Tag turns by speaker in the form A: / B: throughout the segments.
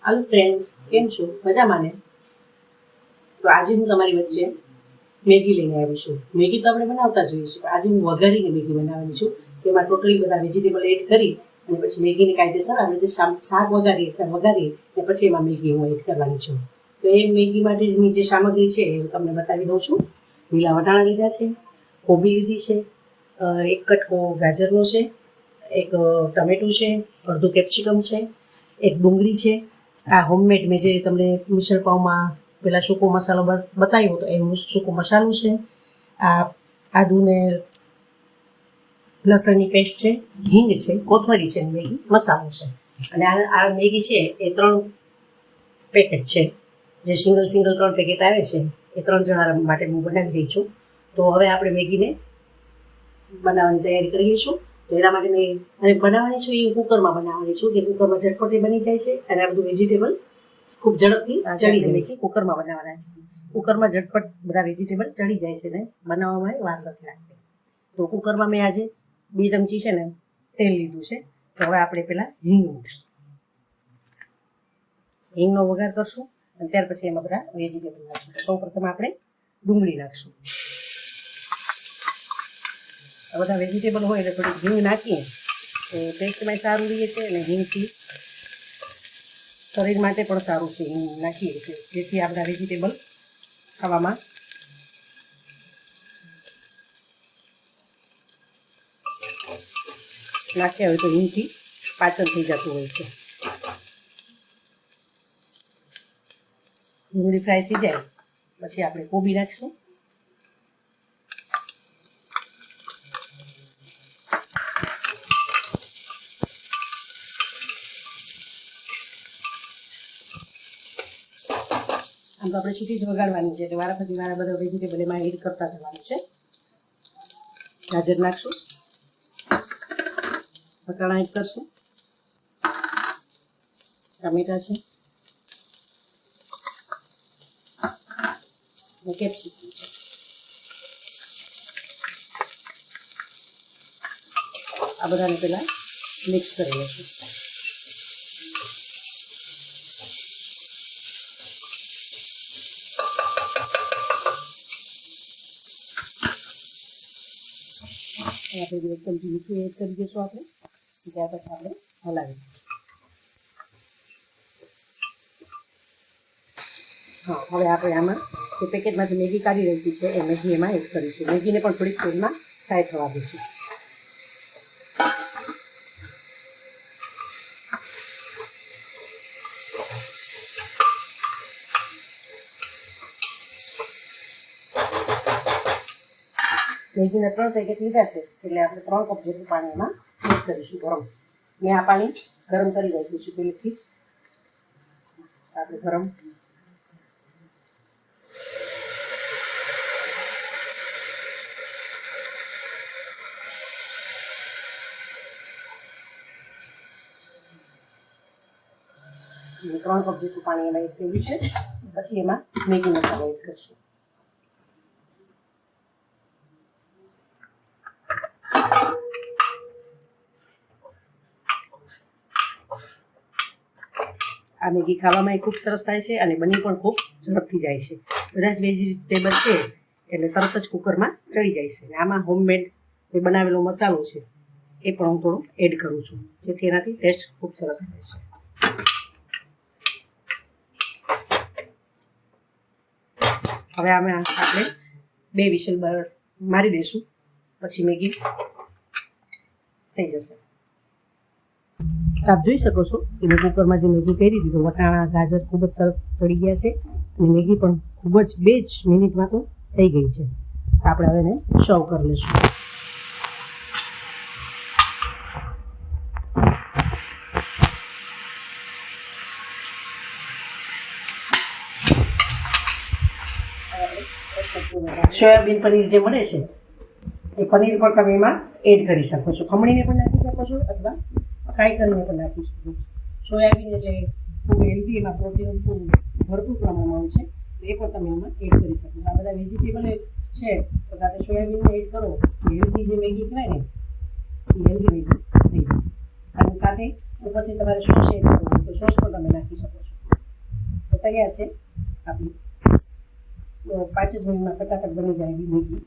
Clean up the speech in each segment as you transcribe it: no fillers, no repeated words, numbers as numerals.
A: હાલો friends, કેમ છો? મજામાં ને? તો આજે હું તમારી વચ્ચે મેગી લઈને આવી છું. મેગી તો આપણે બનાવતા જોઈએ છીએ, આજે હું વઘારીને મેગી બનાવવાની છું. તેમાં ટોટલી બધા વેજીટેબલ એડ કરી અને પછી મેગીને કાયદેસર આપણે જે શાક વઘારીએ અને પછી એમાં મેગી હું એડ કરવાની છું. તો એ મેગી માટેની જે સામગ્રી છે એ હું તમને બતાવી દઉં છું. લીલા વટાણા લીધા છે, કોબી લીધી છે, એક કટકો ગાજરનો છે, એક ટમેટું છે, અડધું કેપ્સિકમ છે, એક ડુંગળી છે. આ હોમમેડ મેં જે તમને મિસળ પાઉંમાં પેલા સૂકો મસાલો બતાવ્યો હતો એ સૂકો મસાલો છે. આ આદુને લસણની પેસ્ટ છે, હિંગ છે, કોથમરી છે, મેગી મસાલો છે. અને આ મેગી છે એ 3 પેકેટ છે, જે સિંગલ 3 પેકેટ આવે છે એ 3 જણા માટે હું બનાવી દઈ છું. તો હવે આપણે મેગીને બનાવવાની તૈયારી કરીએ છું. તો એના માટે મેં બનાવવાની છું એ કુકરમાં બનાવવાની છું, કે કુકરમાં ઝટપટી બની જાય છે અને આ બધું વેજીટેબલ ખૂબ ઝડપથી ચડી જાય છે. કુકરમાં બનાવવાના છે, કુકરમાં ઝટપટ બધા વેજીટેબલ ચડી જાય છે ને બનાવવામાં વાર નથી લાગતી. તો કુકરમાં મેં આજે 2 ચમચી છે ને તેલ લીધું છે. તો હવે આપણે પહેલાં હિંગનો વઘાર કરશું અને ત્યાર પછી એમાં બધા વેજીટેબલ નાખશું. સૌ પ્રથમ આપણે ડુંગળી નાખશું. આ બધા વેજીટેબલ હોય એટલે થોડીક હિંગ નાખીએ તો ટેસ્ટમાં સારું રહે છે અને હિંગથી શરીર માટે પણ સારું છે. હિંગ નાખીએ એટલે જેથી આપણા વેજીટેબલ ખાવામાં નાખ્યા હોય તો હિંગથી પાચન થઈ જતું હોય છે. ડુંગળી ફ્રાય થઈ જાય પછી આપણે કોબી નાખીશું. આમ તો આપણે છૂટી જ વગાડવાની છે એટલે વારાફરતી બધા વેજીટેબલ એમાં એડ કરતા જવાનું છે. ગાજર નાખશું, વટાણા એડ કરશું, ટામેટા છે અને કેપ્સિકમ છે. આ બધાને પહેલાં મિક્સ કરી લઈશું. આપણે એકદમ મીઠું એડ કરી દઈશું આપણે, ત્યાર પછી આપણે હલાવી દઈશું. હા, હવે આપણે આમાં જે પેકેટમાંથી મેગી કાઢી રાખી છે એ મેગી એમાં એડ કરીશું. મેગીને પણ થોડીક તેલમાં ફ્રાય થવા દઈશું. મેગીના 3 પેકેટ લીધા છે એટલે આપણે 3 કપ જેટલું પાણી એમાં એડ કરીશું ગરમ. મેં આ પાણી ગરમ કરી રાખ્યું છે પહેલેથી જ. આપણે ગરમ મેં 3 કપ જેટલું પાણી એમાં એડ કર્યું છે. પછી એમાં મેગી મસાલો એડ કરીશું. આ મેગી ખાવામાં ખૂબ સરસ થાય છે અને બની પણ ખૂબ ઝડપથી જાય છે. બધા જ વેજીટેબલ છે એટલે તરત જ કુકરમાં ચડી જાય છે. અને આમાં હોમમેડ બનાવેલો મસાલો છે એ પણ હું થોડો એડ કરું છું, જેથી એનાથી ટેસ્ટ ખૂબ સરસ આવે છે. હવે આમાં આપણે 2 વિસલ મારી દઈશું, પછી મેગી થઈ જશે. આપ જોઈ શકો છો કે મેં કુકરમાં જે મેગી કરી દીધું, વટાણા ગાજર ખૂબ જ સરસ ચડી ગયા છે અને મેગી પણ ખૂબ જ 2 જ મિનિટમાં તો થઈ ગઈ છે. આપણે હવે એને સર્વ કરી લઈશું. સોયાબીન પનીર જે મળે છે એ પનીર પણ તમે એમાં એડ કરી શકો છો. ખમણીને પણ નાખી શકો છો અથવા ફ્રાય કરીને પણ નાખી શકો છો. સોયાબીન એટલે ખૂબ હેલ્ધી, એમાં પ્રોટીન ભરપૂર પ્રમાણમાં હોય છે, તો એ પણ તમે એમાં એડ કરી શકો છો. આ બધા વેજીટેબલ છે તો સાથે સોયાબીનને એડ કરો તો હેલ્ધી જે મેગી કહેવાય ને એ હેલ્ધી મેગી થઈ જાય. અને સાથે ઉપરથી તમારે સોસ એડ કરવાનું તો સોસ પણ તમે નાખી શકો છો. તૈયાર છે આપણી. તો 5 જ મિનિટમાં ફટાફટ બની જાય એવી મેગી.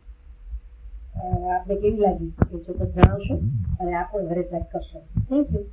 A: આપણે કેવી લાગી એ ચોક્કસ જણાવશો અને આ પણ ઘરે ટ્રાય કરશો. Thank you.